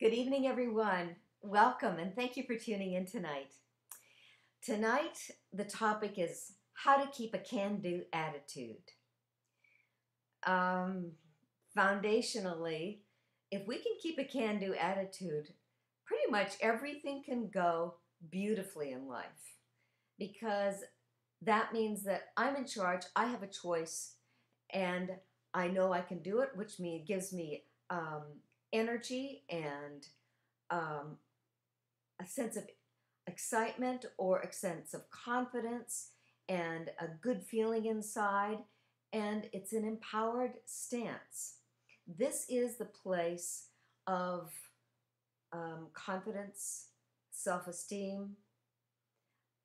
Good evening, everyone. Welcome and thank you for tuning in tonight. Tonight, the topic is how to keep a can-do attitude. Um, Foundationally, if we can keep a can-do attitude, pretty much everything can go beautifully in life because that means that I'm in charge, I have a choice, and I know I can do it, which means gives me energy and um, a sense of excitement or a sense of confidence and a good feeling inside, and it's an empowered stance. This is the place of confidence, self-esteem,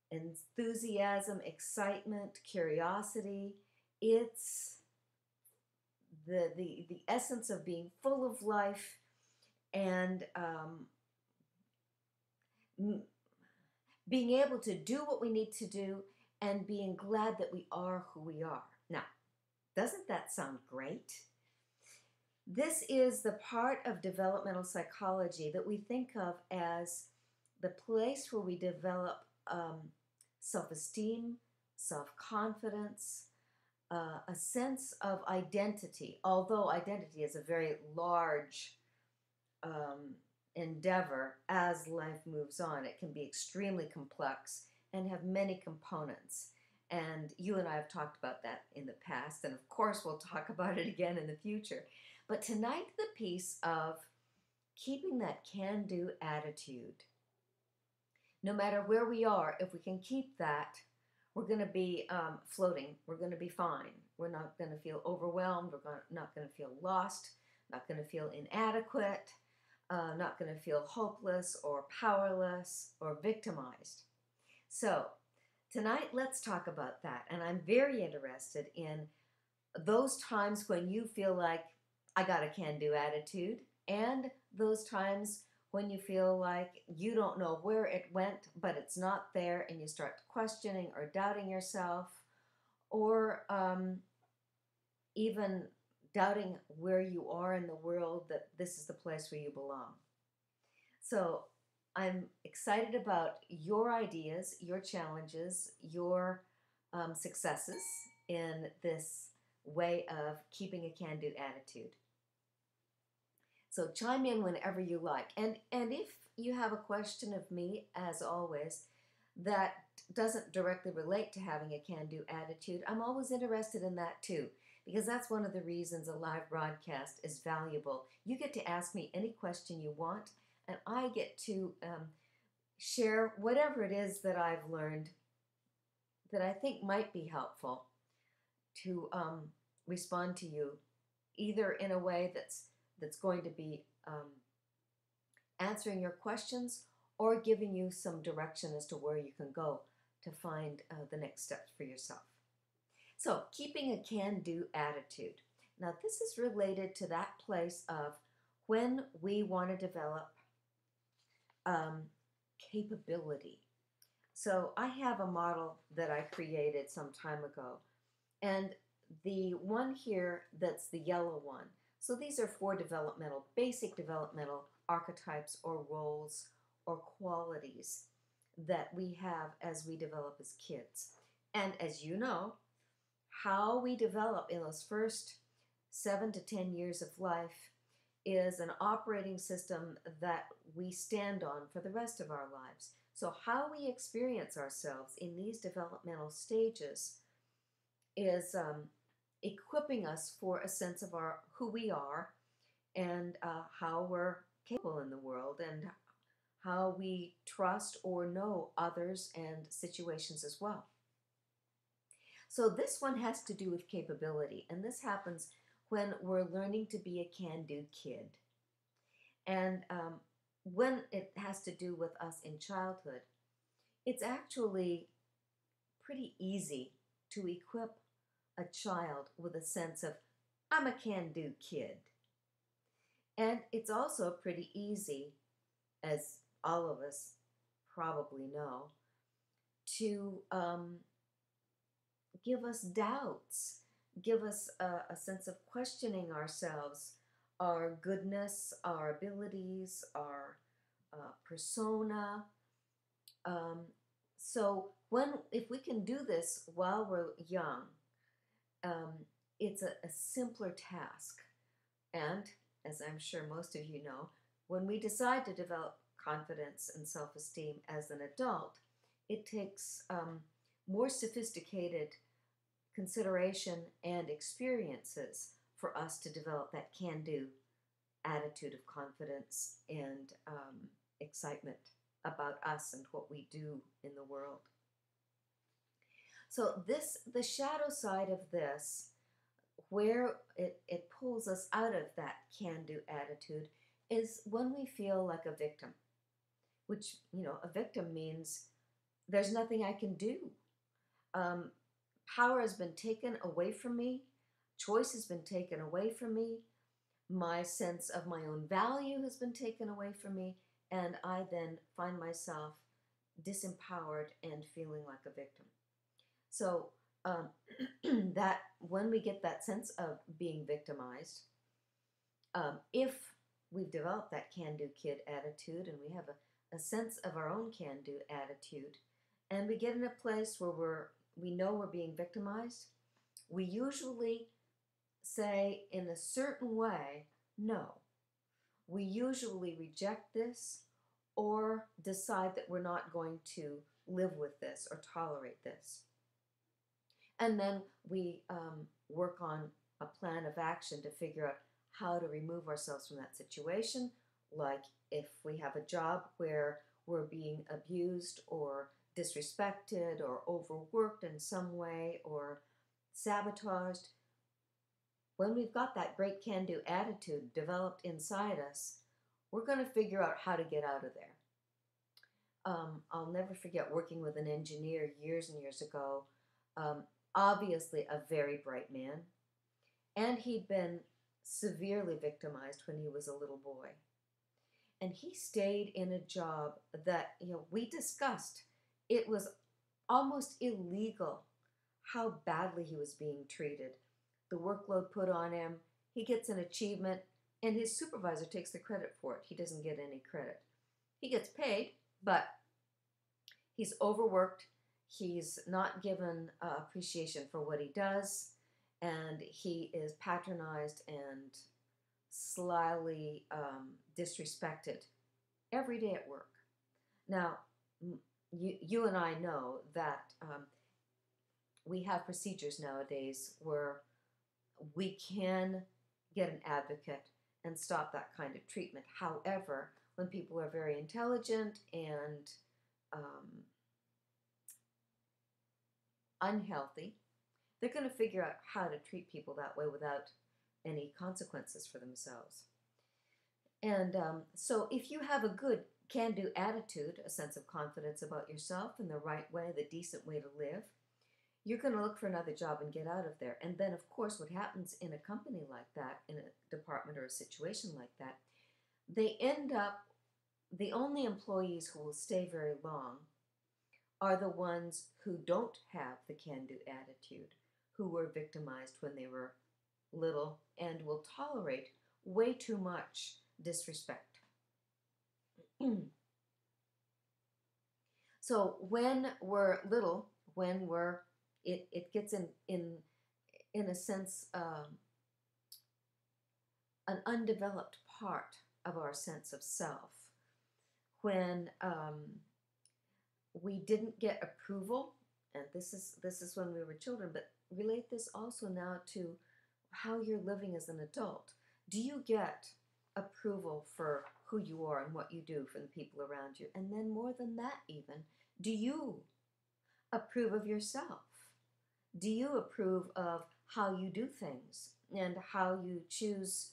enthusiasm, excitement, curiosity. It's the essence of being full of life and being able to do what we need to do and being glad that we are who we are. Now, doesn't that sound great? This is the part of developmental psychology that we think of as the place where we develop self-esteem, self-confidence, a sense of identity, although identity is a very large endeavor as life moves on. It can be extremely complex and have many components. And you and I have talked about that in the past, and of course we'll talk about it again in the future. But tonight, the piece of keeping that can-do attitude. No matter where we are, if we can keep that, we're going to be floating. We're going to be fine. We're not going to feel overwhelmed. We're not going to feel lost, not going to feel inadequate, not going to feel hopeless or powerless or victimized. So tonight, let's talk about that. And I'm very interested in those times when you feel like I got a can-do attitude and those times when you feel like you don't know where it went, but it's not there, and you start questioning or doubting yourself, or even doubting where you are in the world, that this is the place where you belong. So I'm excited about your ideas, your challenges, your successes in this way of keeping a can-do attitude. So chime in whenever you like. And if you have a question of me, as always, that doesn't directly relate to having a can-do attitude, I'm always interested in that too, because that's one of the reasons a live broadcast is valuable. You get to ask me any question you want, and I get to share whatever it is that I've learned that I think might be helpful to respond to you, either in a way that's going to be answering your questions or giving you some direction as to where you can go to find the next steps for yourself. So, keeping a can-do attitude. Now, this is related to that place of when we want to develop capability. So, I have a model that I created some time ago, and the one here that's the yellow one. So these are four basic developmental archetypes or roles or qualities that we have as we develop as kids. And as you know, how we develop in those first 7 to 10 years of life is an operating system that we stand on for the rest of our lives. So how we experience ourselves in these developmental stages is equipping us for a sense of who we are and how we're capable in the world and how we trust or know others and situations as well. So this one has to do with capability, and this happens when we're learning to be a can-do kid. And when it has to do with us in childhood, it's actually pretty easy to equip a child with a sense of, I'm a can-do kid. And it's also pretty easy, as all of us probably know, to give us doubts, give us a sense of questioning ourselves, our goodness, our abilities, our persona. Um, so if we can do this while we're young, um, it's a simpler task. And as I'm sure most of you know, when we decide to develop confidence and self-esteem as an adult, it takes more sophisticated consideration and experiences for us to develop that can-do attitude of confidence and excitement about us and what we do in the world. So the shadow side of this, where it pulls us out of that can-do attitude, is when we feel like a victim, which, a victim means there's nothing I can do. Power has been taken away from me. Choice has been taken away from me. My sense of my own value has been taken away from me, and I then find myself disempowered and feeling like a victim. So that when we get that sense of being victimized, if we've developed that can-do kid attitude and we have a sense of our own can-do attitude, and we get in a place where we know we're being victimized, we usually say in a certain way, no. We usually reject this or decide that we're not going to live with this or tolerate this. And then we work on a plan of action to figure out how to remove ourselves from that situation. Like if we have a job where we're being abused or disrespected or overworked in some way or sabotaged, when we've got that great can-do attitude developed inside us, we're going to figure out how to get out of there. I'll never forget working with an engineer years and years ago, obviously a very bright man, and he'd been severely victimized when he was a little boy. And he stayed in a job that, we discussed. It was almost illegal how badly he was being treated. The workload put on him, he gets an achievement, and his supervisor takes the credit for it. He doesn't get any credit. He gets paid, but he's overworked. He's not given appreciation for what he does, and he is patronized and slyly disrespected every day at work. Now, you and I know that we have procedures nowadays where we can get an advocate and stop that kind of treatment. However, when people are very intelligent and unhealthy, they're going to figure out how to treat people that way without any consequences for themselves. And so if you have a good can-do attitude, a sense of confidence about yourself and the right way, the decent way to live, you're going to look for another job and get out of there. And then, of course, what happens in a company like that, in a department or a situation like that, they end up, the only employees who will stay very long are the ones who don't have the can-do attitude, who were victimized when they were little and will tolerate way too much disrespect. So when we're little, when it gets in a sense an undeveloped part of our sense of self, when we didn't get approval, and this is when we were children, but relate this also now to how you're living as an adult. Do you get approval for who you are and what you do from the people around you? And then more than that even, do you approve of yourself? Do you approve of how you do things and how you choose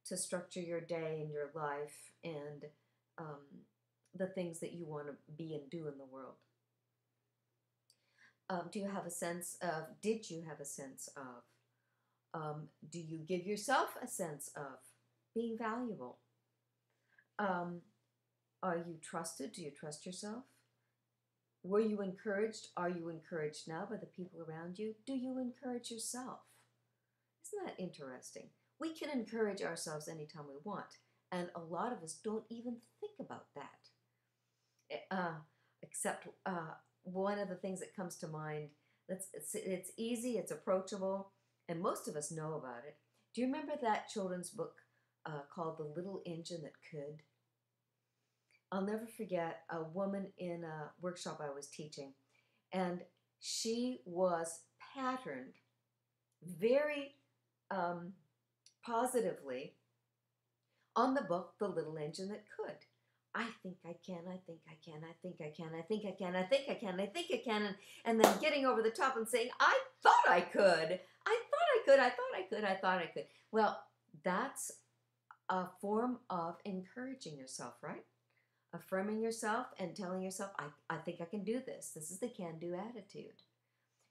to structure your day and your life and the things that you want to be and do in the world? Do you have a sense of, did you have a sense of, do you give yourself a sense of being valuable? Are you trusted? Do you trust yourself? Were you encouraged? Are you encouraged now by the people around you? Do you encourage yourself? Isn't that interesting? We can encourage ourselves anytime we want, and a lot of us don't even think about that. Except one of the things that comes to mind, it's easy, it's approachable, and most of us know about it. Do you remember that children's book called The Little Engine That Could? I'll never forget a woman in a workshop I was teaching, and she was patterned very positively on the book The Little Engine That Could. I think I can, I think I can, I think I can, I think I can, I think I can, I think I can, and then getting over the top and saying, I thought I could, I thought I could, I thought I could, I thought I could. Well, that's a form of encouraging yourself, right? Affirming yourself and telling yourself, I think I can do this. This is the can-do attitude.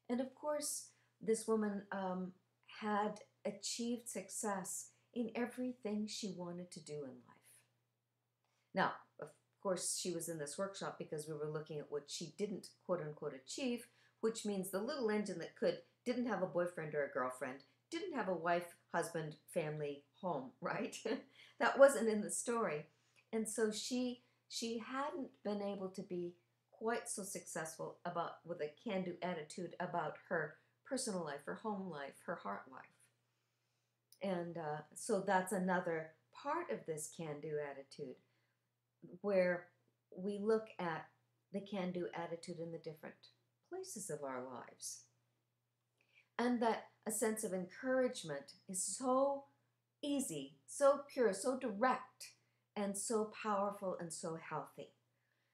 And of course, this woman had achieved success in everything she wanted to do in life. Now, of course, she was in this workshop because we were looking at what she didn't, quote unquote, achieve, which means the little engine that could didn't have a boyfriend or a girlfriend, didn't have a wife, husband, family, home, right? That wasn't in the story. And so she hadn't been able to be quite so successful with a can-do attitude about her personal life, her home life, her heart life. And so that's another part of this can-do attitude, where we look at the can-do attitude in the different places of our lives. And that a sense of encouragement is so easy, so pure, so direct, and so powerful and so healthy.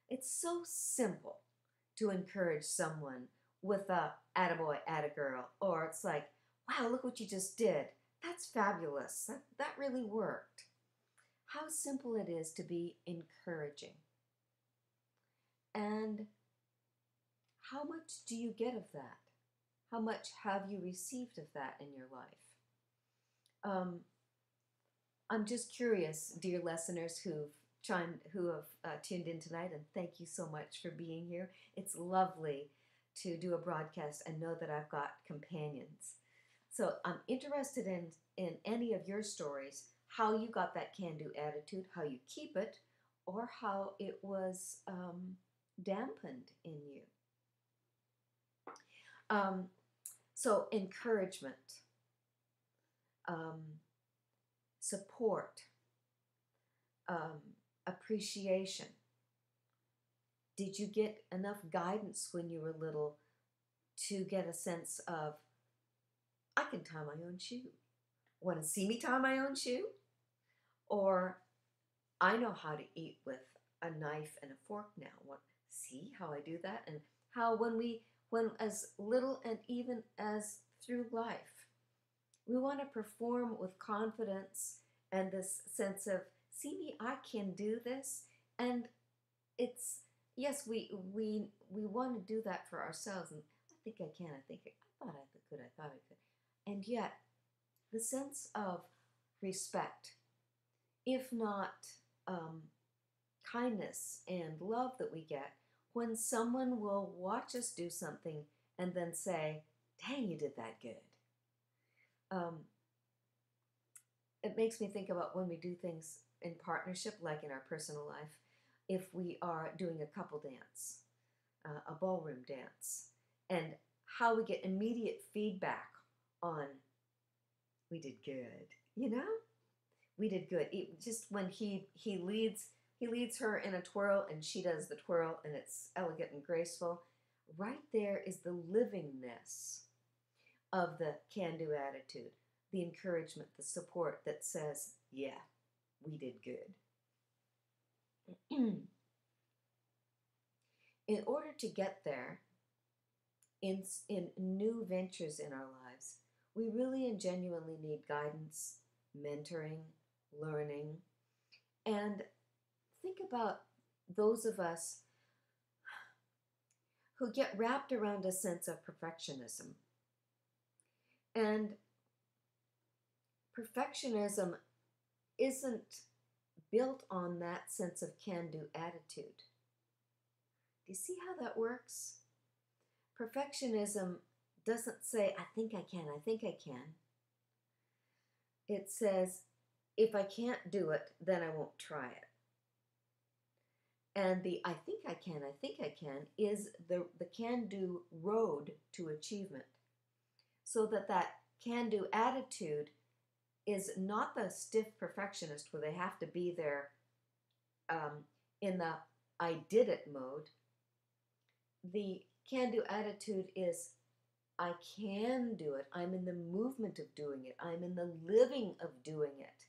It's so simple to encourage someone with a attaboy, attagirl, or it's like, wow, look what you just did. That's fabulous. That really worked. How simple it is to be encouraging. And how much do you get of that? How much have you received of that in your life? I'm just curious, dear listeners who have tuned in tonight, and thank you so much for being here. It's lovely to do a broadcast and know that I've got companions. So I'm interested in any of your stories, how you got that can-do attitude, how you keep it, or how it was dampened in you. So encouragement, support, appreciation. Did you get enough guidance when you were little to get a sense of, I can tie my own shoe? Want to see me tie my own shoe? Or, I know how to eat with a knife and a fork now. See how I do that? And how when as little and even as through life, we want to perform with confidence and this sense of, see me, I can do this. And it's, yes, we want to do that for ourselves. And I think I can, I thought I could, I thought I could. And yet, the sense of respect, if not kindness and love that we get, when someone will watch us do something and then say, dang, you did that good. It makes me think about when we do things in partnership, like in our personal life, if we are doing a couple dance, a ballroom dance, and how we get immediate feedback on, we did good, you know? We did good. Just when he leads her in a twirl and she does the twirl and it's elegant and graceful, right there is the livingness of the can-do attitude, the encouragement, the support that says, yeah, we did good. In order to get there, in new ventures in our lives, we really and genuinely need guidance, mentoring, learning, and think about those of us who get wrapped around a sense of perfectionism. And perfectionism isn't built on that sense of can-do attitude. Do you see how that works? Perfectionism doesn't say, I think I can, I think I can. it says, if I can't do it, then I won't try it. And the I think I can is the can-do road to achievement. So that can-do attitude is not the stiff perfectionist where they have to be there in the I did it mode. The can-do attitude is I can do it. I'm in the movement of doing it. I'm in the living of doing it.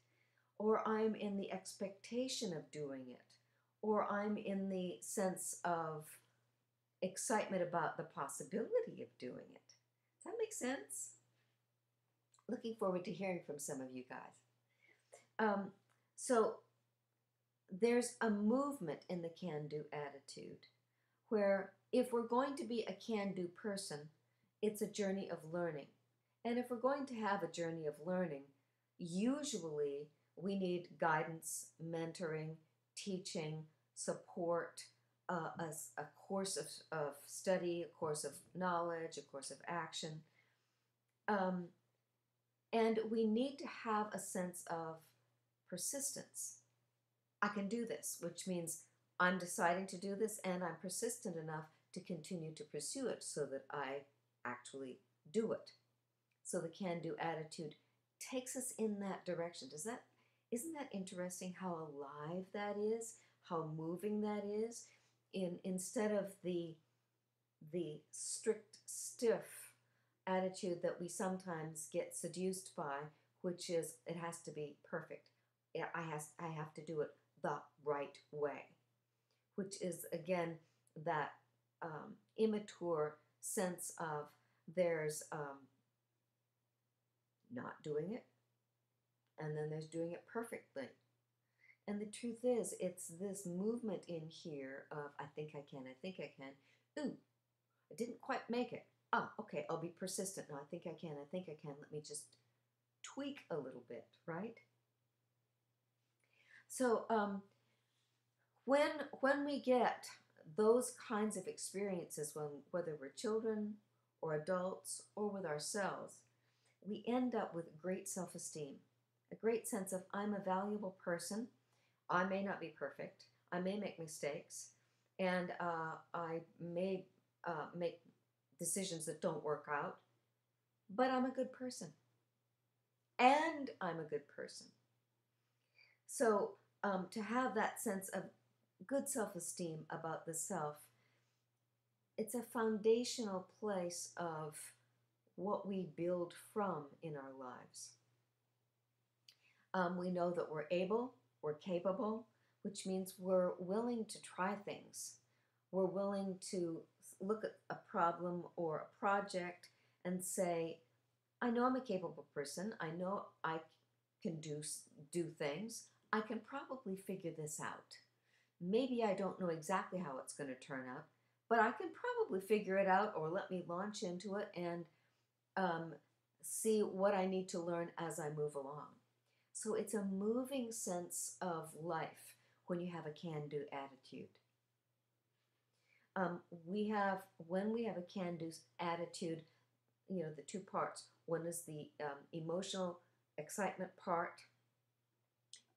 Or I'm in the expectation of doing it. Or I'm in the sense of excitement about the possibility of doing it. Does that make sense? Looking forward to hearing from some of you guys. So there's a movement in the can-do attitude where if we're going to be a can-do person, it's a journey of learning. And if we're going to have a journey of learning, usually we need guidance, mentoring, teaching, support, a course of study, a course of knowledge, a course of action. And we need to have a sense of persistence. I can do this, which means I'm deciding to do this and I'm persistent enough to continue to pursue it so that I actually do it. So the can-do attitude takes us in that direction. Isn't that interesting how alive that is, how moving that is? Instead of the strict, stiff attitude that we sometimes get seduced by, which is it has to be perfect. I have to do it the right way, which is again that immature sense of there's not doing it, and then there's doing it perfectly. And the truth is, it's this movement in here of I think I can. Ooh, I didn't quite make it. Oh, okay, I'll be persistent. No, I think I can. Let me just tweak a little bit, right? So when we get those kinds of experiences, whether we're children or adults or with ourselves, we end up with great self-esteem, a great sense of I'm a valuable person. I may not be perfect. I may make mistakes, and I may make decisions that don't work out, but I'm a good person. And I'm a good person. So to have that sense of good self-esteem about the self, it's a foundational place of what we build from in our lives. We know that we're able, we're capable, which means we're willing to try things. We're willing to look at a problem or a project and say, I know I'm a capable person. I know I can do things. I can probably figure this out. Maybe I don't know exactly how it's going to turn out, but I can probably figure it out, or let me launch into it and see what I need to learn as I move along. So it's a moving sense of life when you have a can-do attitude. When we have a can-do attitude, the two parts. One is the emotional excitement part,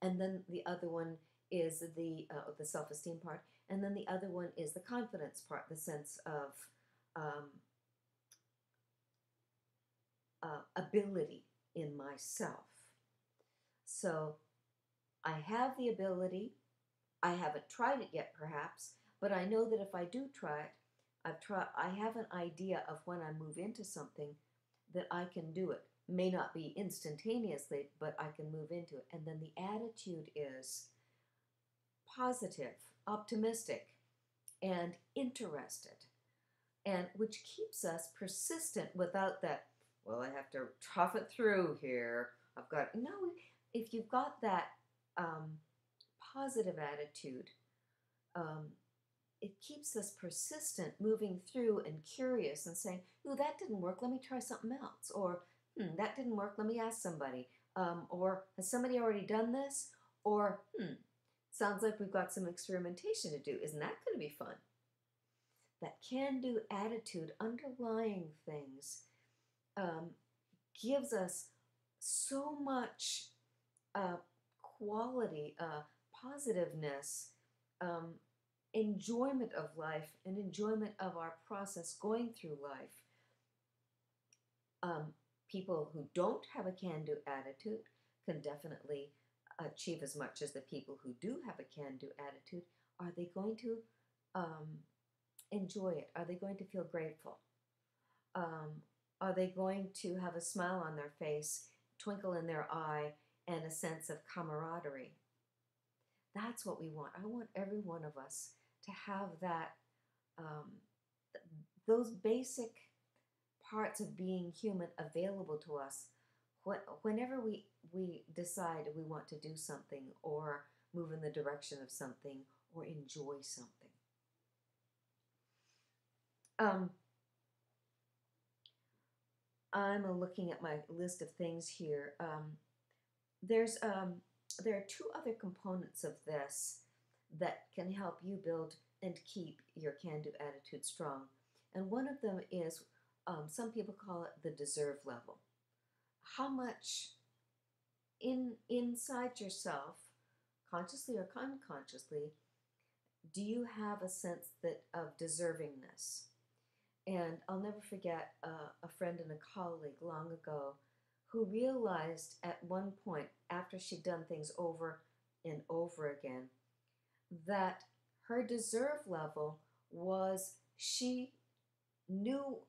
and then the other one is the self-esteem part, and then the other one is the confidence part, the sense of ability in myself. So I have the ability. I haven't tried it yet, perhaps, but I know that if I do try it, I have an idea of when I move into something that I can do it. May not be instantaneously, but I can move into it. And then the attitude is positive, optimistic, and interested, and which keeps us persistent without that, well, I have to tough it through here. If you've got that positive attitude, it keeps us persistent, moving through and curious and saying, ooh, that didn't work, let me try something else. Or, that didn't work, let me ask somebody. Or, has somebody already done this? Or, sounds like we've got some experimentation to do. Isn't that going to be fun? That can-do attitude underlying things gives us so much quality, positiveness, um, enjoyment of life, and enjoyment of our process going through life. Um, People who don't have a can-do attitude can definitely achieve as much as the people who do have a can-do attitude. Are they going to um, enjoy it? Are they going to feel grateful? Um, are they going to have a smile on their face, twinkle in their eye, and a sense of camaraderie? That's what we want. I want every one of us to have that, um, those basic parts of being human available to us whenever we decide we want to do something or move in the direction of something or enjoy something. I'm looking at my list of things here. There's there are two other components of this that can help you build and keep your can-do attitude strong. And one of them is, some people call it the deserve level. How much inside yourself, consciously or unconsciously, do you have a sense that of deservingness? And I'll never forget a friend and a colleague long ago who realized at one point, after she'd done things over and over again, that her deserve level was she knew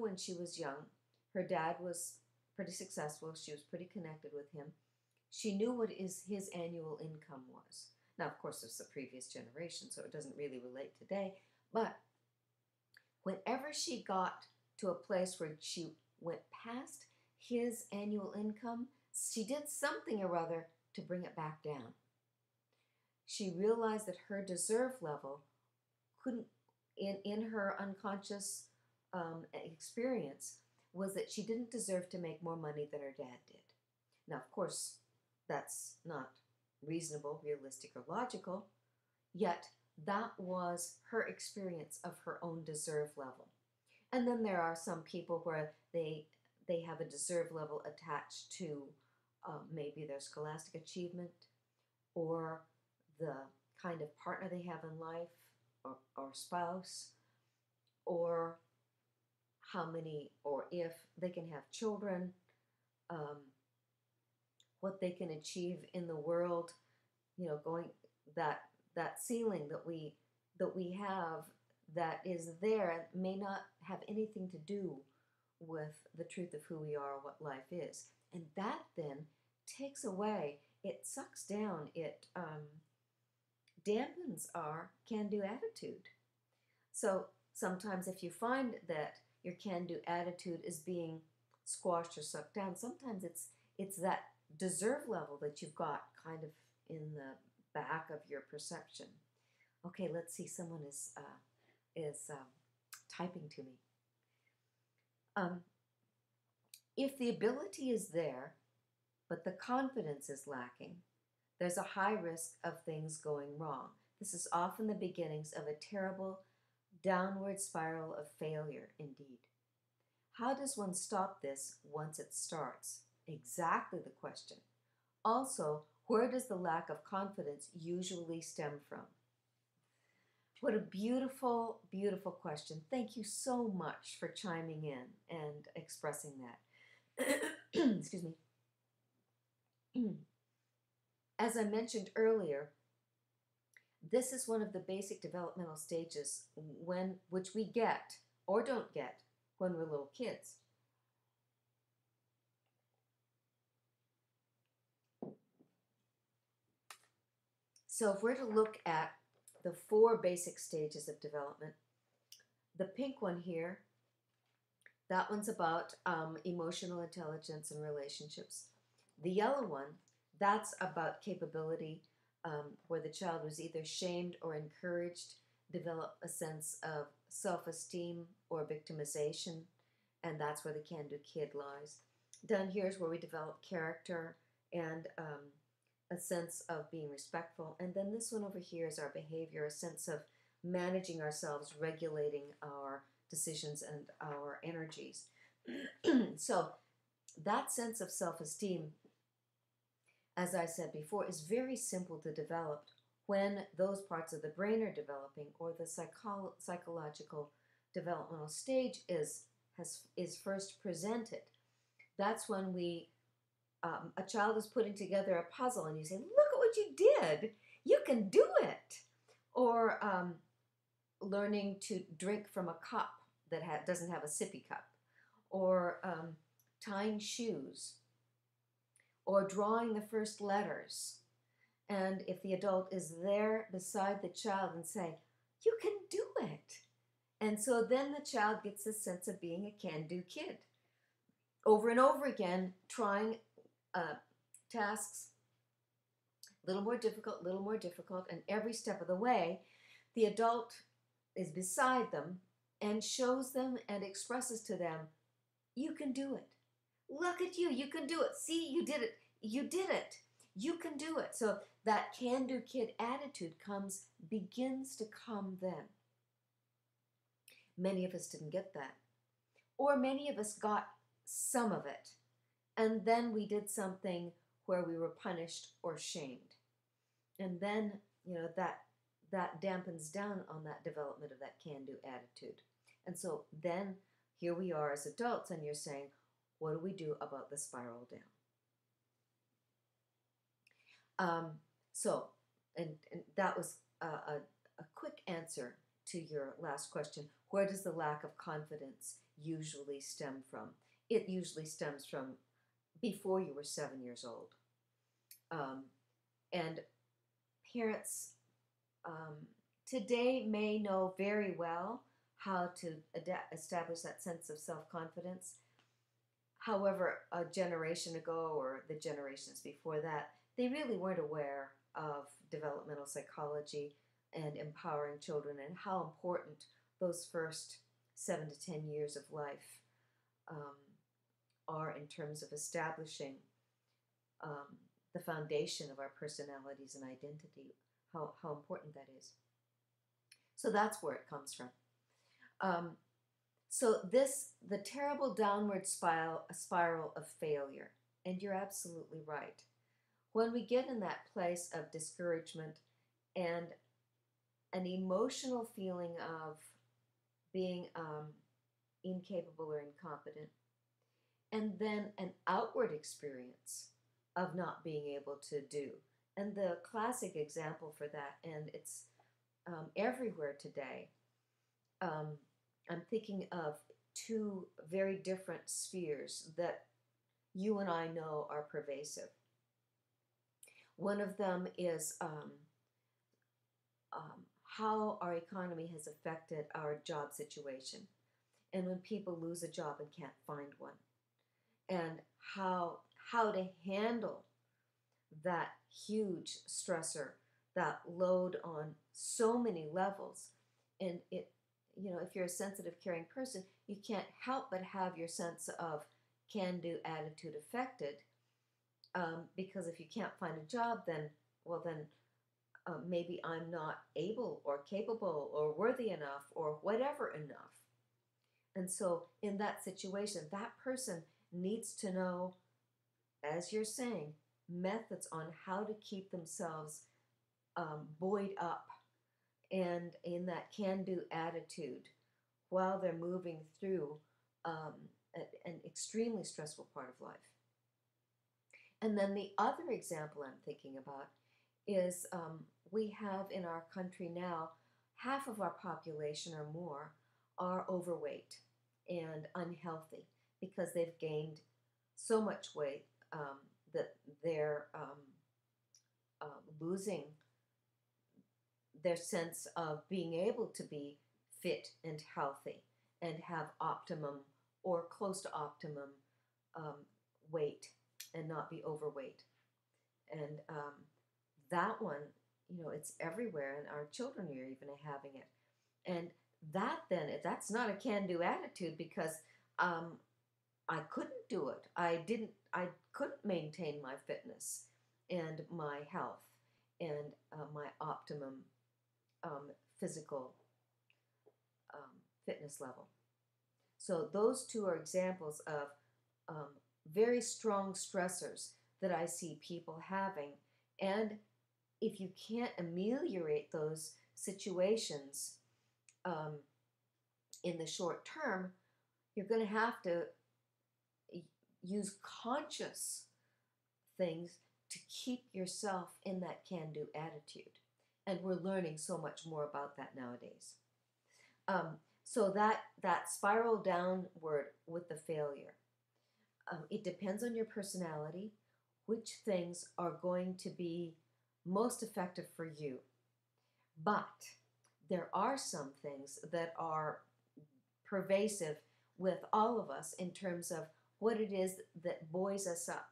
when she was young. Her dad was pretty successful. She was pretty connected with him. She knew what his annual income was. Now, of course, it's the previous generation, so it doesn't really relate today. But whenever she got to a place where she went past his annual income, she did something or other to bring it back down. She realized that her deserve level couldn't, in her unconscious experience, was that she didn't deserve to make more money than her dad did. Now, of course, that's not reasonable, realistic, or logical, yet that was her experience of her own deserve level. And then there are some people where they have a deserve level attached to maybe their scholastic achievement or the kind of partner they have in life or spouse, or how many or if they can have children, what they can achieve in the world, going that ceiling that we have that is there may not have anything to do with the truth of who we are or what life is. And that then takes away, it sucks down, it dampens our can-do attitude. So sometimes if you find that your can-do attitude is being squashed or sucked down, sometimes it's that deserve level that you've got kind of in the back of your perception. Okay, let's see. Someone is typing to me. If the ability is there, but the confidence is lacking, there's a high risk of things going wrong. This is often the beginnings of a terrible downward spiral of failure indeed. How does one stop this once it starts? Exactly the question. Also, where does the lack of confidence usually stem from? What a beautiful, beautiful question. Thank you so much for chiming in and expressing that. Excuse me. As I mentioned earlier, this is one of the basic developmental stages which we get or don't get when we're little kids. So if we're to look at the 4 basic stages of development, the pink one here, that one's about emotional intelligence and relationships. The yellow one, that's about capability, where the child was either shamed or encouraged, develop a sense of self-esteem or victimization, and that's where the can-do kid lies. Down here is where we develop character and a sense of being respectful. And then this one over here is our behavior, a sense of managing ourselves, regulating our decisions and our energies. So that sense of self-esteem, as I said before, is very simple to develop when those parts of the brain are developing, or the psychological developmental stage is first presented. That's when a child is putting together a puzzle and you say, look at what you did, you can do it. Or learning to drink from a cup that doesn't have a sippy cup, or tying shoes, or drawing the first letters. And if the adult is there beside the child and saying, you can do it. And so then the child gets a sense of being a can-do kid. Over and over again, trying tasks a little more difficult, and every step of the way, the adult is beside them and shows them and expresses to them, you can do it. Look at you can do it. See, you did it. You did it. You can do it. So that can-do kid attitude begins to come then. Many of us didn't get that. Or many of us got some of it. And then we did something where we were punished or shamed. And then, that dampens down on that development of that can-do attitude. And so then here we are as adults, and you're saying, what do we do about the spiral down? And that was a quick answer to your last question. Where does the lack of confidence usually stem from? It usually stems from before you were 7 years old. And parents today may know very well how to establish that sense of self-confidence. However, a generation ago, or the generations before that, they really weren't aware of developmental psychology and empowering children, and how important those first 7 to 10 years of life are in terms of establishing the foundation of our personalities and identity, how important that is. So that's where it comes from. So the terrible downward spiral of failure, and you're absolutely right. When we get in that place of discouragement and an emotional feeling of being incapable or incompetent, and then an outward experience of not being able to do. And the classic example for that, and it's everywhere today, I'm thinking of two very different spheres that you and I know are pervasive. One of them is how our economy has affected our job situation, and when people lose a job and can't find one, and how to handle that huge stressor, that load on so many levels. And it, if you're a sensitive, caring person, you can't help but have your sense of can-do attitude affected, because if you can't find a job, then maybe I'm not able or capable or worthy enough or whatever enough. And so in that situation, that person needs to know, as you're saying, methods on how to keep themselves buoyed up and in that can-do attitude while they're moving through an extremely stressful part of life. And then the other example I'm thinking about is we have in our country now, half of our population or more are overweight and unhealthy because they've gained so much weight that they're losing their sense of being able to be fit and healthy and have optimum or close to optimum weight and not be overweight. And that one, it's everywhere, and our children are even having it. And that's not a can-do attitude, because I couldn't do it. I couldn't maintain my fitness and my health and my optimum physical fitness level. So those two are examples of very strong stressors that I see people having. And if you can't ameliorate those situations um, in the short term, you're going to have to use conscious things to keep yourself in that can-do attitude. And we're learning so much more about that nowadays. So that spiral downward with the failure, it depends on your personality, which things are going to be most effective for you. But there are some things that are pervasive with all of us in terms of what it is that buoys us up,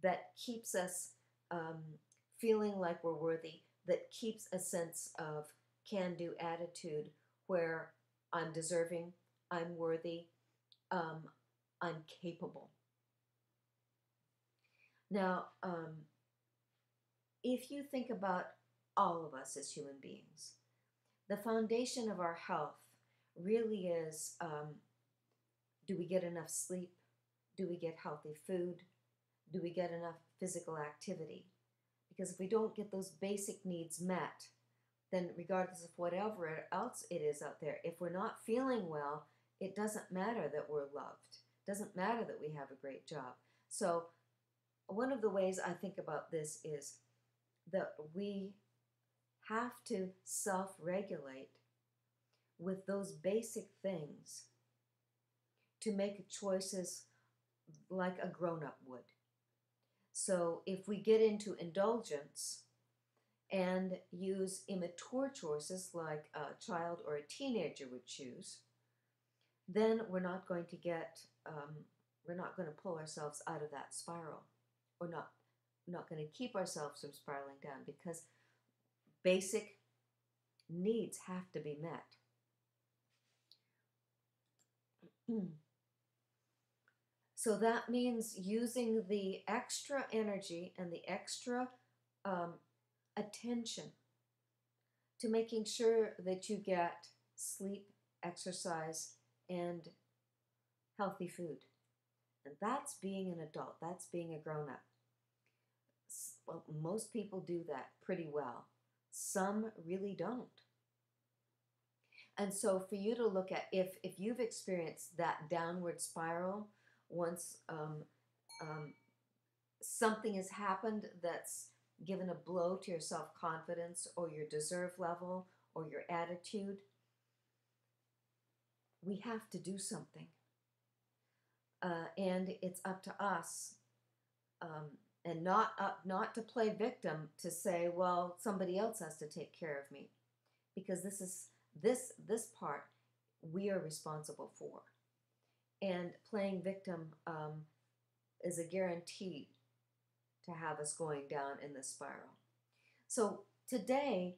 that keeps us feeling like we're worthy, that keeps a sense of can-do attitude where I'm deserving, I'm worthy, I'm capable. Now, if you think about all of us as human beings, the foundation of our health really is, do we get enough sleep? Do we get healthy food? Do we get enough physical activity? Because if we don't get those basic needs met, then regardless of whatever else it is out there, if we're not feeling well, it doesn't matter that we're loved. It doesn't matter that we have a great job. So one of the ways I think about this is that we have to self-regulate with those basic things to make choices like a grown-up would. So if we get into indulgence and use immature choices like a child or a teenager would choose, then we're not going to pull ourselves out of that spiral. We're not going to keep ourselves from spiraling down, because basic needs have to be met. So that means using the extra energy and the extra attention to making sure that you get sleep, exercise, and healthy food. And that's being an adult. That's being a grown-up. Well, most people do that pretty well. Some really don't. And so for you to look at, if you've experienced that downward spiral, once something has happened that's given a blow to your self-confidence or your deserve level or your attitude, we have to do something. And it's up to us, and not to play victim, to say, well, somebody else has to take care of me, because this part we are responsible for. And playing victim is a guarantee to have us going down in this spiral. So today,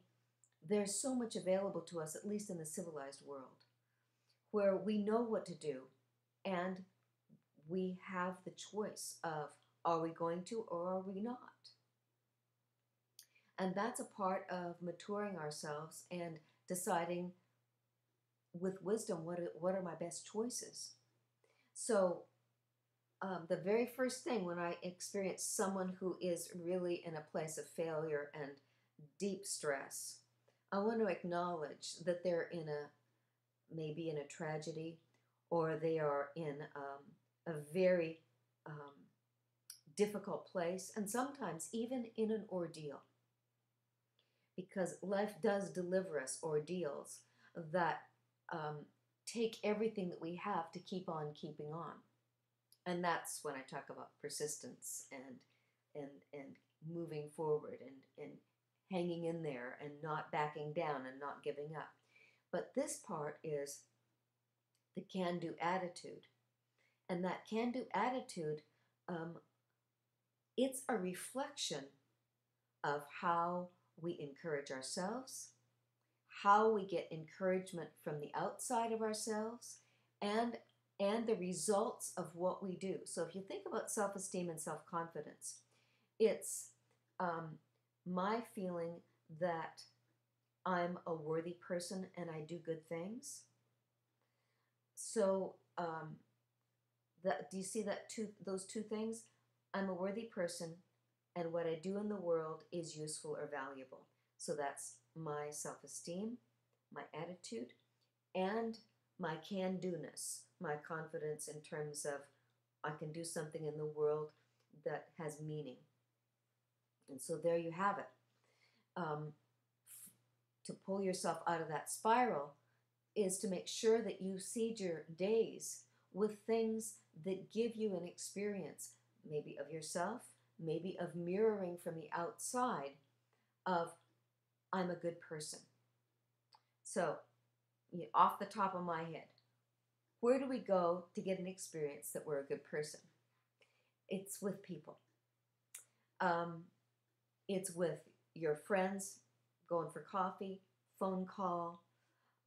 there's so much available to us, at least in the civilized world, where we know what to do, and we have the choice of, are we going to or are we not? And that's a part of maturing ourselves and deciding with wisdom what are my best choices. So the very first thing when I experience someone who is really in a place of failure and deep stress, I want to acknowledge that they're maybe in a tragedy, or they are in a very difficult place, and sometimes even in an ordeal. Because life does deliver us ordeals that take everything that we have to keep on keeping on. And that's when I talk about persistence and moving forward and hanging in there and not backing down and not giving up. But this part is the can-do attitude. And that can-do attitude, it's a reflection of how we encourage ourselves, how we get encouragement from the outside of ourselves, and the results of what we do. So if you think about self-esteem and self-confidence, it's my feeling that I'm a worthy person and I do good things. So Do you see those two things? I'm a worthy person, and what I do in the world is useful or valuable. So that's my self-esteem, my attitude, and my can-do-ness, my confidence in terms of I can do something in the world that has meaning. And so there you have it. To pull yourself out of that spiral is to make sure that you seed your days with things that give you an experience, maybe of yourself, maybe of mirroring from the outside of, I'm a good person. So, off the top of my head, where do we go to get an experience that we're a good person? It's with people. It's with your friends, going for coffee, phone call,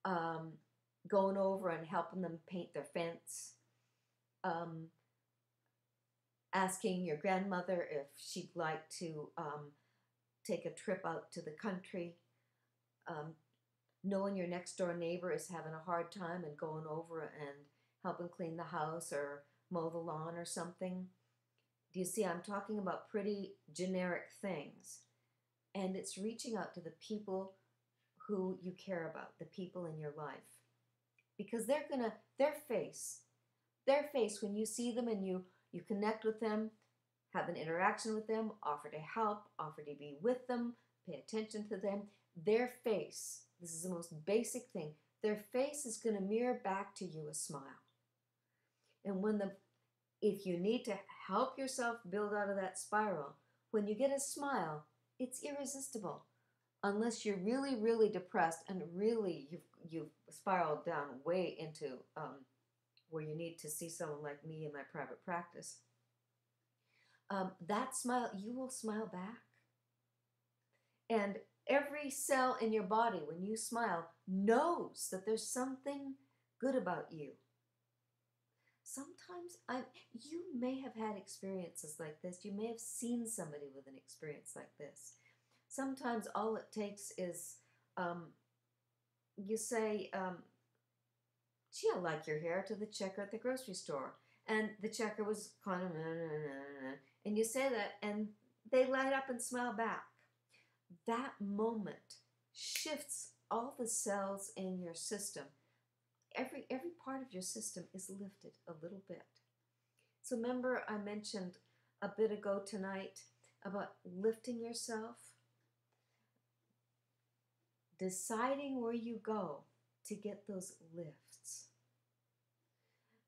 going over and helping them paint their fence, asking your grandmother if she'd like to take a trip out to the country, knowing your next door neighbor is having a hard time and going over and helping clean the house or mow the lawn or something. Do you see, I'm talking about pretty generic things. And it's reaching out to the people who you care about, the people in your life. Because their face, when you see them and you connect with them, have an interaction with them, offer to help, offer to be with them, pay attention to them, their face, this is the most basic thing, their face is going to mirror back to you a smile. And if you need to help yourself build out of that spiral, when you get a smile, it's irresistible. Unless you're really, really depressed and really you've spiraled down way into where you need to see someone like me in my private practice. That smile, you will smile back. And every cell in your body, when you smile, knows that there's something good about you. Sometimes you may have had experiences like this. You may have seen somebody with an experience like this. Sometimes all it takes is you say, gee, I like your hair, to the checker at the grocery store. And the checker was kind of, and you say that, and they light up and smile back. That moment shifts all the cells in your system. Every part of your system is lifted a little bit. So remember I mentioned a bit ago tonight about lifting yourself? Deciding where you go to get those lifts.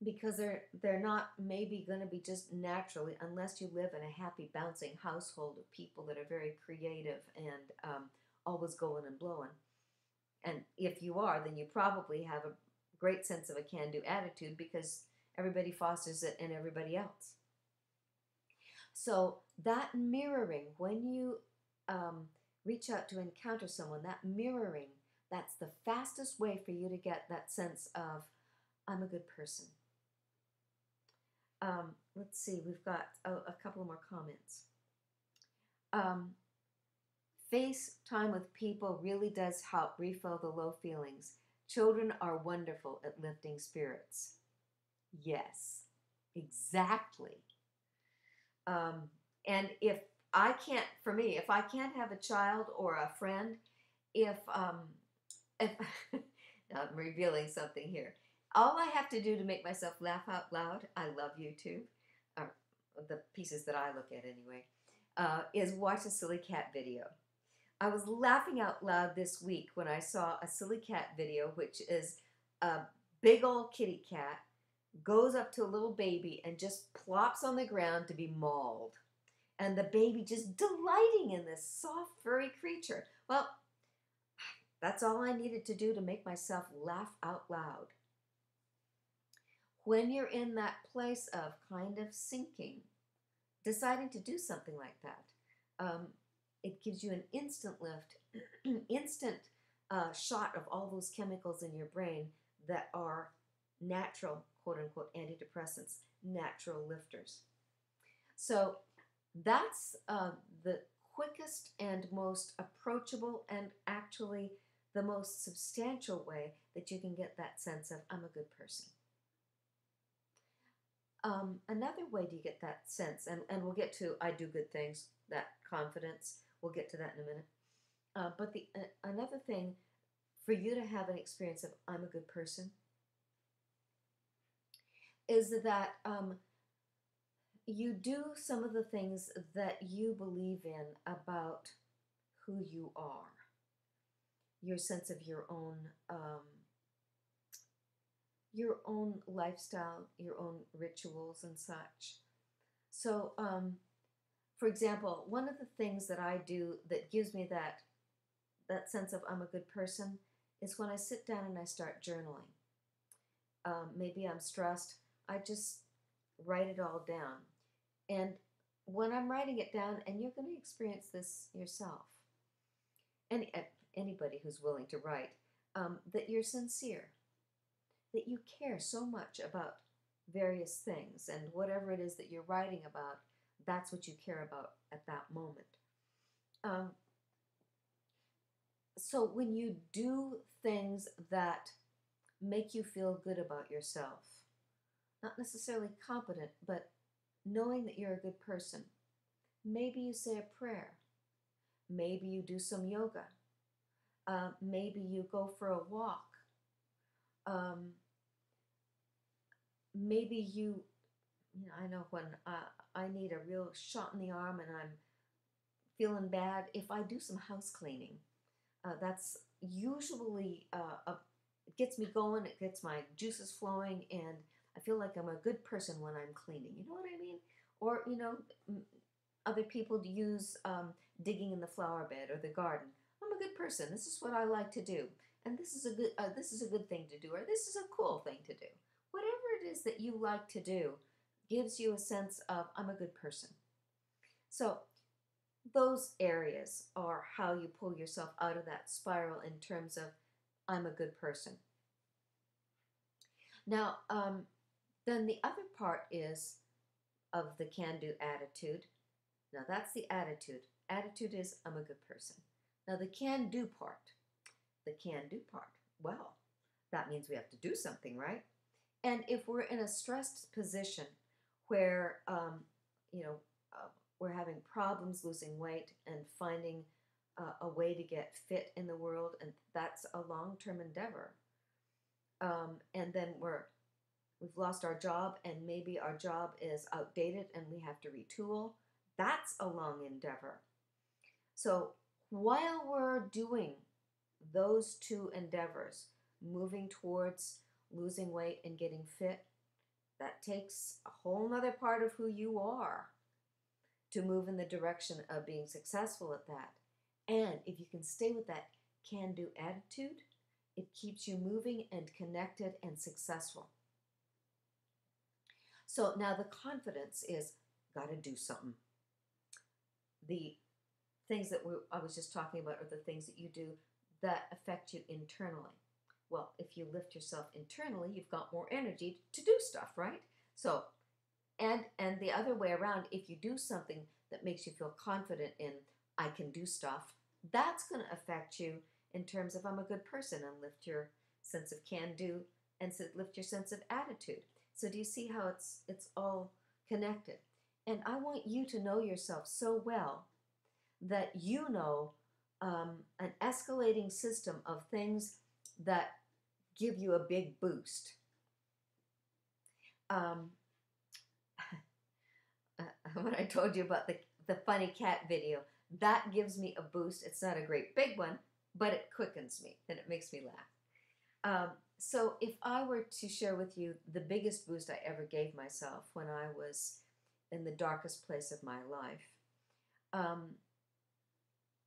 Because they're not maybe going to be just naturally, unless you live in a happy, bouncing household of people that are very creative and always going and blowing. And if you are, then you probably have a great sense of a can-do attitude because everybody fosters it in everybody else. So that mirroring, when you reach out to encounter someone, that mirroring, that's the fastest way for you to get that sense of, I'm a good person. Let's see, we've got a couple more comments. Face time with people really does help refill the low feelings. Children are wonderful at lifting spirits. Yes, exactly. And if I can't, for me, if I can't have a child or a friend, if now I'm revealing something here. All I have to do to make myself laugh out loud, I love YouTube, or the pieces that I look at anyway, is watch a silly cat video. I was laughing out loud this week when I saw a silly cat video, which is a big old kitty cat goes up to a little baby and just plops on the ground to be mauled. And the baby just delighting in this soft, furry creature. Well, that's all I needed to do to make myself laugh out loud. When you're in that place of kind of sinking, deciding to do something like that, it gives you an instant lift, instant shot of all those chemicals in your brain that are natural, quote-unquote, antidepressants, natural lifters. So that's the quickest and most approachable and actually the most substantial way that you can get that sense of, I'm a good person. Another way to get that sense, and we'll get to I do good things, that confidence, we'll get to that in a minute. But another thing for you to have an experience of I'm a good person is that you do some of the things that you believe in about who you are, your sense of your own lifestyle, your own rituals and such. So, for example, one of the things that I do that gives me that sense of I'm a good person is when I sit down and I start journaling. Maybe I'm stressed, I just write it all down. And when I'm writing it down, and you're going to experience this yourself, anybody who's willing to write, that you're sincere, that you care so much about various things, and whatever it is that you're writing about, that's what you care about at that moment. Um, so when you do things that make you feel good about yourself, not necessarily competent, but knowing that you're a good person, maybe you say a prayer, maybe you do some yoga, maybe you go for a walk, maybe I know when I need a real shot in the arm and I'm feeling bad, if I do some house cleaning, that's usually it gets me going, it gets my juices flowing, and I feel like I'm a good person when I'm cleaning. You know what I mean? Or, other people use digging in the flower bed or the garden. I'm a good person. This is what I like to do, and this is a good thing to do, or this is a cool thing to do. Whatever it is that you like to do gives you a sense of I'm a good person. So those areas are how you pull yourself out of that spiral in terms of I'm a good person. Now, then the other part is of the can-do attitude. Now that's the attitude. Attitude is I'm a good person. Now the can-do part, well, that means we have to do something, right? And if we're in a stressed position where, we're having problems losing weight and finding a way to get fit in the world, and that's a long-term endeavor. And then we've lost our job, and maybe our job is outdated and we have to retool. That's a long endeavor. So while we're doing those two endeavors, moving towards losing weight and getting fit, that takes a whole other part of who you are to move in the direction of being successful at that. And if you can stay with that can-do attitude, it keeps you moving and connected and successful. So now the confidence is, got to do something. The things that I was just talking about are the things that you do that affect you internally. Well, if you lift yourself internally, you've got more energy to do stuff, right? So, and the other way around, if you do something that makes you feel confident in, I can do stuff, that's going to affect you in terms of I'm a good person, and lift your sense of can-do and lift your sense of attitude. So do you see how it's all connected? And I want you to know yourself so well that you know an escalating system of things that give you a big boost. When I told you about the funny cat video, that gives me a boost. It's not a great big one, but it quickens me and it makes me laugh. So if I were to share with you the biggest boost I ever gave myself when I was in the darkest place of my life,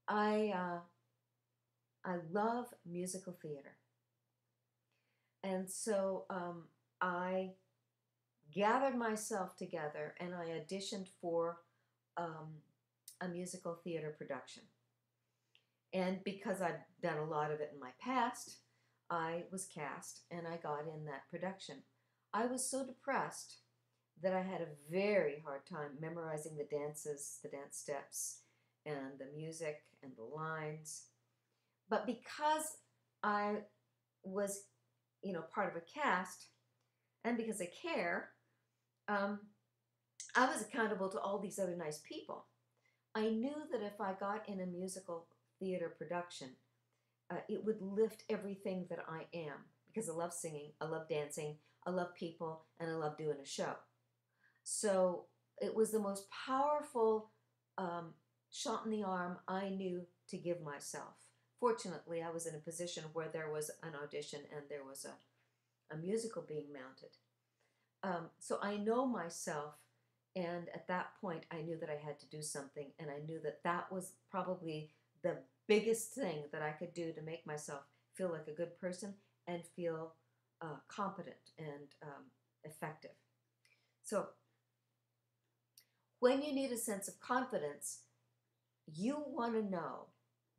I love musical theater. And so I gathered myself together and I auditioned for a musical theater production. And because I'd done a lot of it in my past, I was cast and I got in that production. I was so depressed that I had a very hard time memorizing the dances, the dance steps, and the music and the lines. But because I was, part of a cast, and because I care, um, I was accountable to all these other nice people. I knew that if I got in a musical theater production, it would lift everything that I am, because I love singing, I love dancing, I love people, and I love doing a show. So it was the most powerful um, shot in the arm I knew to give myself. Fortunately, I was in a position where there was an audition and there was a musical being mounted. So I know myself, and at that point, I knew that I had to do something, and I knew that that was probably the biggest thing that I could do to make myself feel like a good person and feel competent and effective. So when you need a sense of confidence, you want to know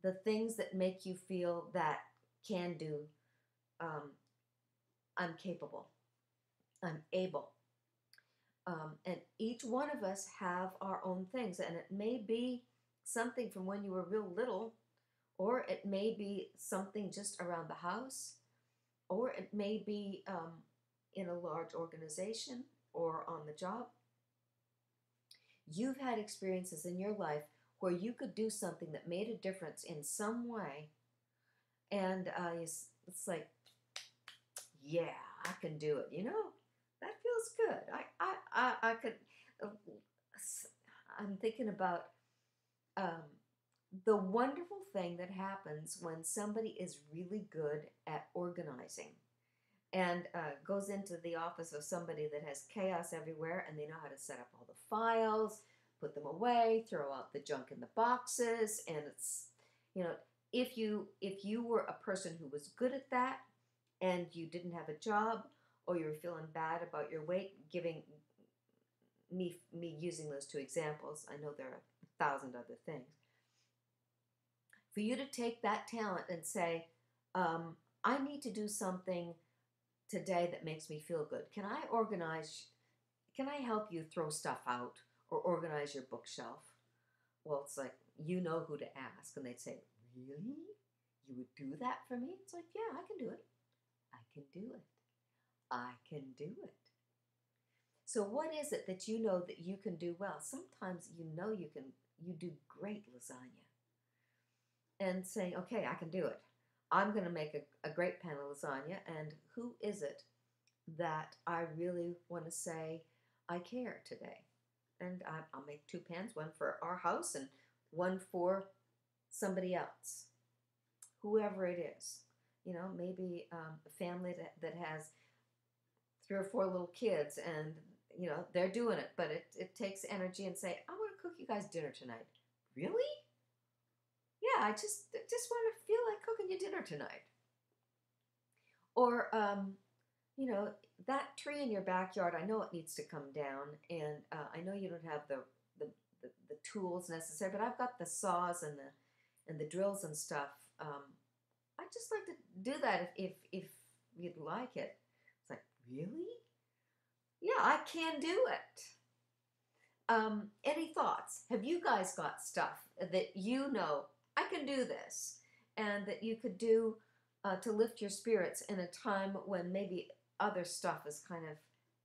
the things that make you feel that can do, um, I'm capable, I'm able. And each one of us have our own things, and it may be something from when you were real little, or it may be something just around the house, or it may be in a large organization or on the job. You've had experiences in your life where you could do something that made a difference in some way, and it's like, yeah, I can do it. That feels good. I could. uh, I'm thinking about um, the wonderful thing that happens when somebody is really good at organizing and goes into the office of somebody that has chaos everywhere, and they know how to set up all the files, put them away, throw out the junk in the boxes. And it's, you know, if you were a person who was good at that and you didn't have a job, or you were feeling bad about your weight, giving me using those two examples, I know there are 1,000 other things, for you to take that talent and say, I need to do something today that makes me feel good. Can I help you throw stuff out or organize your bookshelf? Well, it's like, you know who to ask. And they'd say, really? You would do that for me? It's like, yeah, I can do it. I can do it. I can do it. So what is it that you know that you can do well? Sometimes you do great lasagna. And saying, okay, I can do it. I'm going to make a great pan of lasagna, and who is it that I really want to say I care today? And I'll make 2 pans, one for our house and one for somebody else, whoever it is. Maybe a family that has 3 or 4 little kids, and they're doing it, but it takes energy, and say, I want to cook you guys dinner tonight. Really? Yeah, I just want to feel like cooking you dinner tonight. Or you know, that tree in your backyard, I know it needs to come down, and I know you don't have the tools necessary, but I've got the saws and the drills and stuff. I'd just like to do that if you'd like it. It's like, really? Yeah, I can do it. Any thoughts? Have you guys got stuff that you know, I can do this, and that you could do to lift your spirits in a time when maybe other stuff is kind of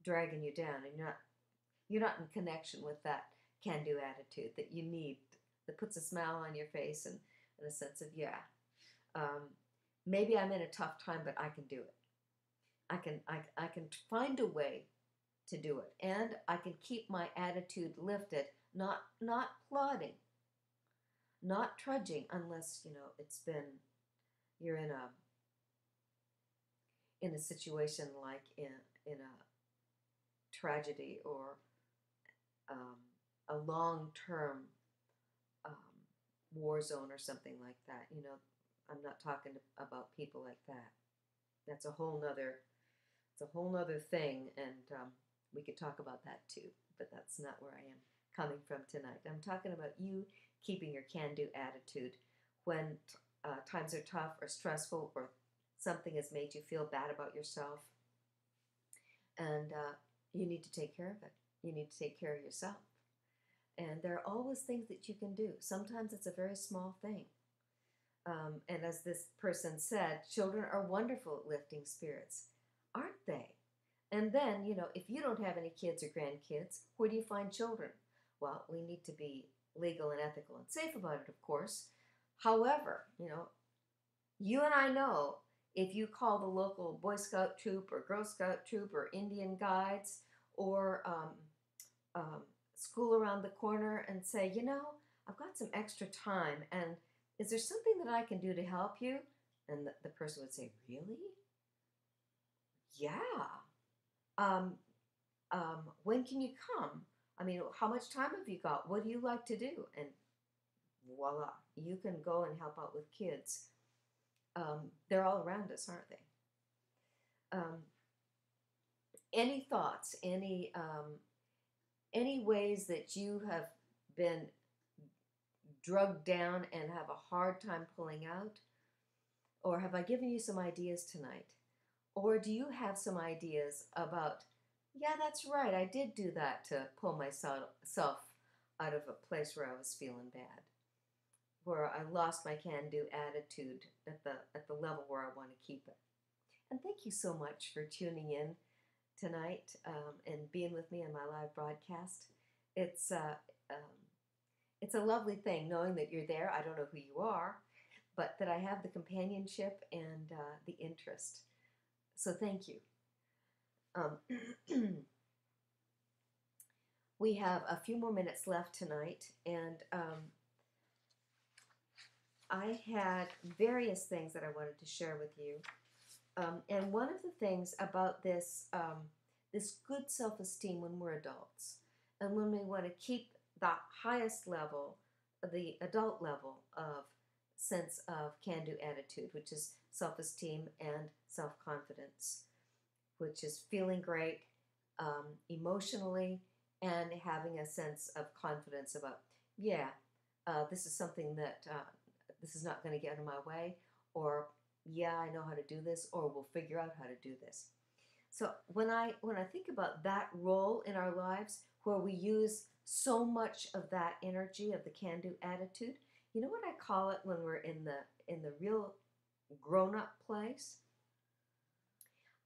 dragging you down, and you're not in connection with that can-do attitude that you need, that puts a smile on your face and a sense of, yeah, maybe I'm in a tough time, but I can do it. I can find a way to do it, and I can keep my attitude lifted, not plodding, not trudging, unless you're in a situation like in a tragedy, or a long-term um, war zone or something like that. I'm not talking about people like that. That's a whole nother thing, and we could talk about that too, but that's not where I am coming from tonight. I'm talking about you keeping your can-do attitude when times are tough or stressful, or something has made you feel bad about yourself, and you need to take care of it. You need to take care of yourself. And there are always things that you can do. Sometimes it's a very small thing. And as this person said, children are wonderful at lifting spirits, aren't they? And then, if you don't have any kids or grandkids, where do you find children? Well, we need to be legal and ethical and safe about it, of course. However, you and I know if you call the local Boy Scout troop or Girl Scout troop or Indian guides or um, school around the corner and say, I've got some extra time, and is there something that I can do to help you? And the person would say, really? Yeah. Um, when can you come? I mean, how much time have you got? What do you like to do? And voila, you can go and help out with kids. They're all around us, aren't they? Any thoughts? Any ways that you have been drugged down and have a hard time pulling out? Or have I given you some ideas tonight? Or do you have some ideas about, yeah, that's right, I did do that to pull myself out of a place where I was feeling bad, where I lost my can-do attitude at the level where I want to keep it. And thank you so much for tuning in tonight and being with me on my live broadcast. It's it's a lovely thing knowing that you're there. I don't know who you are, but that I have the companionship and the interest. So thank you. We have a few more minutes left tonight, and I had various things that I wanted to share with you. And one of the things about this good self-esteem when we're adults, and when we want to keep the highest level, the adult level of sense of can-do attitude, which is self-esteem and self-confidence, which is feeling great emotionally and having a sense of confidence about, yeah, this is something that this is not going to get in my way, or yeah, I know how to do this, or we'll figure out how to do this. So when I think about that role in our lives where we use so much of that energy of the can-do attitude, you know what I call it when we're in the real grown-up place?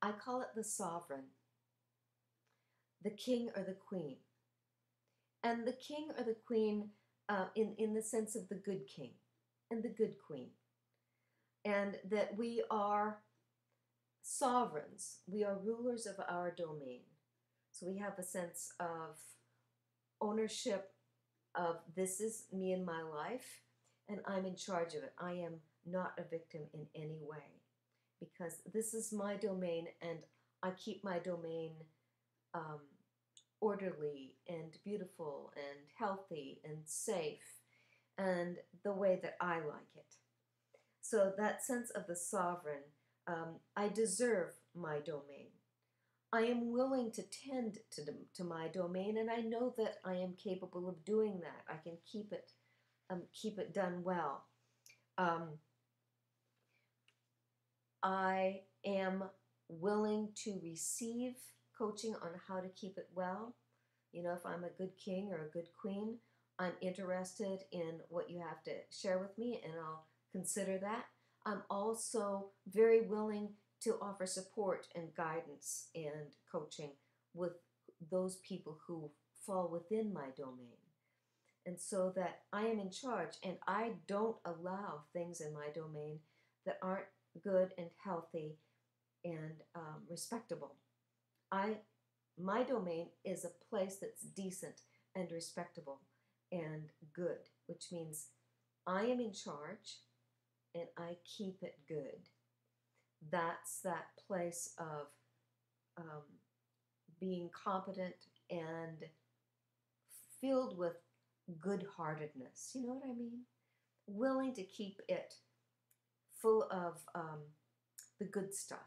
I call it the sovereign, the king or the queen. And the king or the queen in the sense of the good king and the good queen. And that we are sovereigns. We are rulers of our domain. So we have a sense of ownership of this is me and my life, and I'm in charge of it. I am not a victim in any way, because this is my domain, and I keep my domain orderly and beautiful and healthy and safe and the way that I like it. So that sense of the sovereign, I deserve my domain. I am willing to tend to my domain, and I know that I am capable of doing that. I can keep it done well. I am willing to receive coaching on how to keep it well. If I'm a good king or a good queen, I'm interested in what you have to share with me, and I'll consider that. I'm also very willing to offer support and guidance and coaching with those people who fall within my domain. And so that I am in charge, and I don't allow things in my domain that aren't good and healthy and respectable. My domain is a place that's decent and respectable and good, which means I am in charge and I keep it good. That's that place of being competent and filled with good-heartedness. You know what I mean? Willing to keep it full of the good stuff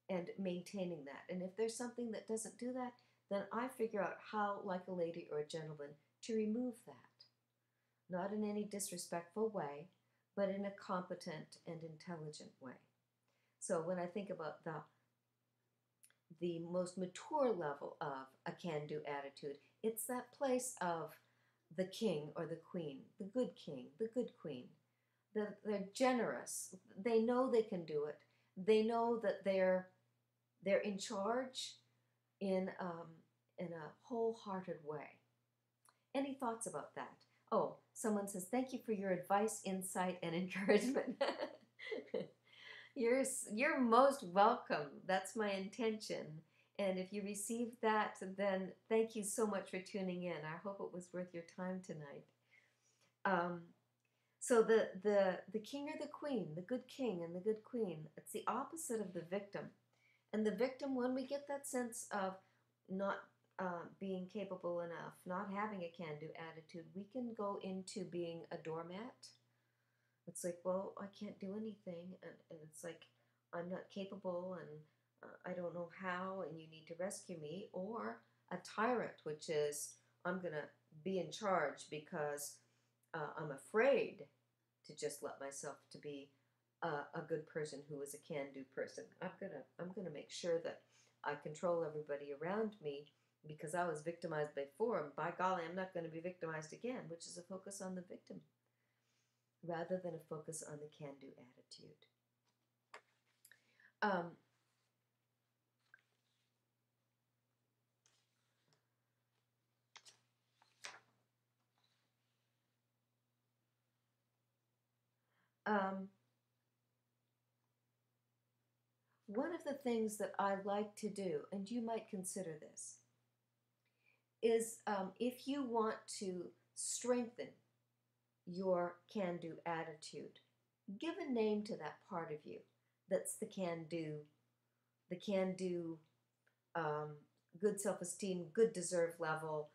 and maintaining that. And if there's something that doesn't do that, then I figure out how, like a lady or a gentleman, to remove that. Not in any disrespectful way, but in a competent and intelligent way. So when I think about the most mature level of a can-do attitude, it's that place of the king or the queen, the good king, the good queen. They're generous. They know they can do it. They know that they're They're in charge in a wholehearted way. Any thoughts about that? Oh, someone says, thank you for your advice, insight, and encouragement. You're most welcome. That's my intention. And if you received that, then thank you so much for tuning in. I hope it was worth your time tonight. Um, so the king or the queen, the good king and the good queen, it's the opposite of the victim. And the victim, when we get that sense of not being capable enough, not having a can-do attitude, we can go into being a doormat. It's like, well, I can't do anything, and it's like, I'm not capable, and I don't know how, and you need to rescue me. Or a tyrant, which is, I'm going to be in charge because I'm afraid to just let myself to be a good person who is a can-do person. I'm gonna make sure that I control everybody around me because I was victimized before, and by golly, I'm not going to be victimized again, which is a focus on the victim rather than a focus on the can-do attitude. Um, um, one of the things that I like to do, and you might consider this, is if you want to strengthen your can-do attitude, give a name to that part of you that's the can-do, um, good self-esteem, good deserve level,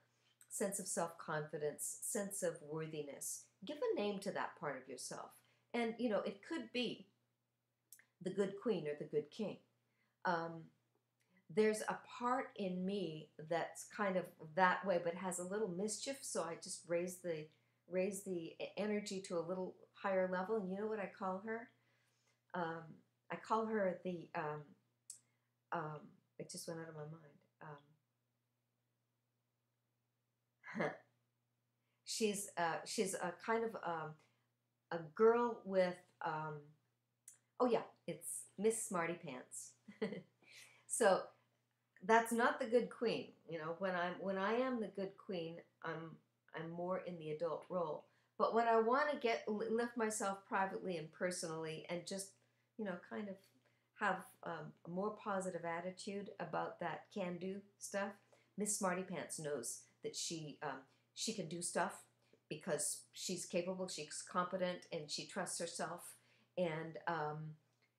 sense of self-confidence, sense of worthiness. Give a name to that part of yourself. And, you know, it could be the good queen or the good king. Um, there's a part in me that's kind of that way, but has a little mischief, so I just raise the energy to a little higher level. And you know what I call her? I call her the it just went out of my mind. She's a kind of a girl with oh yeah, it's Miss Smarty Pants. So that's not the good queen. You know, when I am the good queen, I'm more in the adult role. But when I want to lift myself privately and personally, and just, you know, kind of have a more positive attitude about that can-do stuff, Miss Smarty Pants knows that she can do stuff because she's capable, she's competent, and she trusts herself, and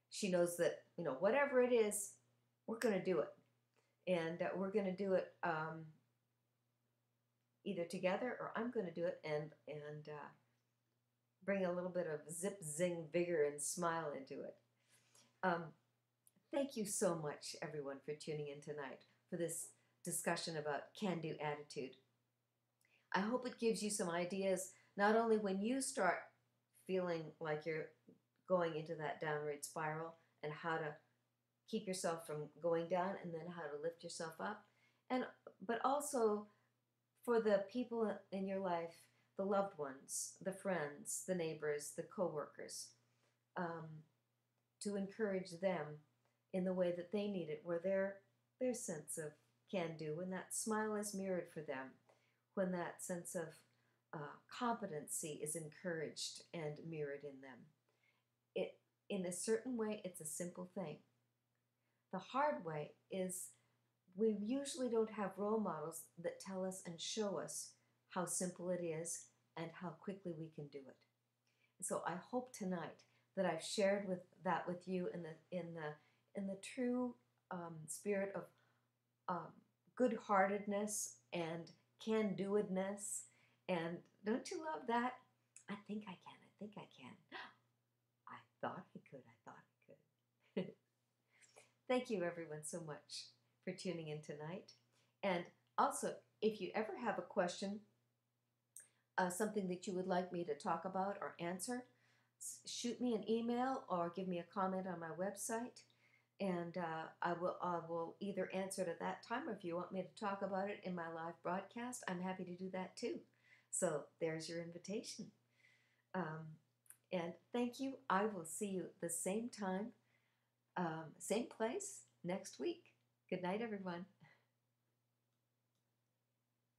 she knows that, you know, whatever it is, we're going to do it, and we're going to do it either together, or I'm going to do it and bring a little bit of zip, zing, vigor, and smile into it. Thank you so much, everyone, for tuning in tonight for this discussion about can-do attitude. I hope it gives you some ideas, not only when you start feeling like you're going into that downward spiral, and how to keep yourself from going down, and then how to lift yourself up, but also for the people in your life, the loved ones, the friends, the neighbors, the co-workers, to encourage them in the way that they need it, where their sense of can-do, when that smile is mirrored for them, when that sense of competency is encouraged and mirrored in them. In a certain way, it's a simple thing. The hard way is we usually don't have role models that tell us and show us how simple it is and how quickly we can do it. So I hope tonight that I've shared that with you in the true spirit of good-heartedness and can-doedness. And don't you love that? I think I can. I think I can. I thought I could. I thought I could. Thank you, everyone, so much for tuning in tonight. And also, if you ever have a question, something that you would like me to talk about or answer, shoot me an email or give me a comment on my website, and I will either answer it at that time, or if you want me to talk about it in my live broadcast, I'm happy to do that too. So there's your invitation. And thank you. I will see you the same time, same place, next week. Good night, everyone.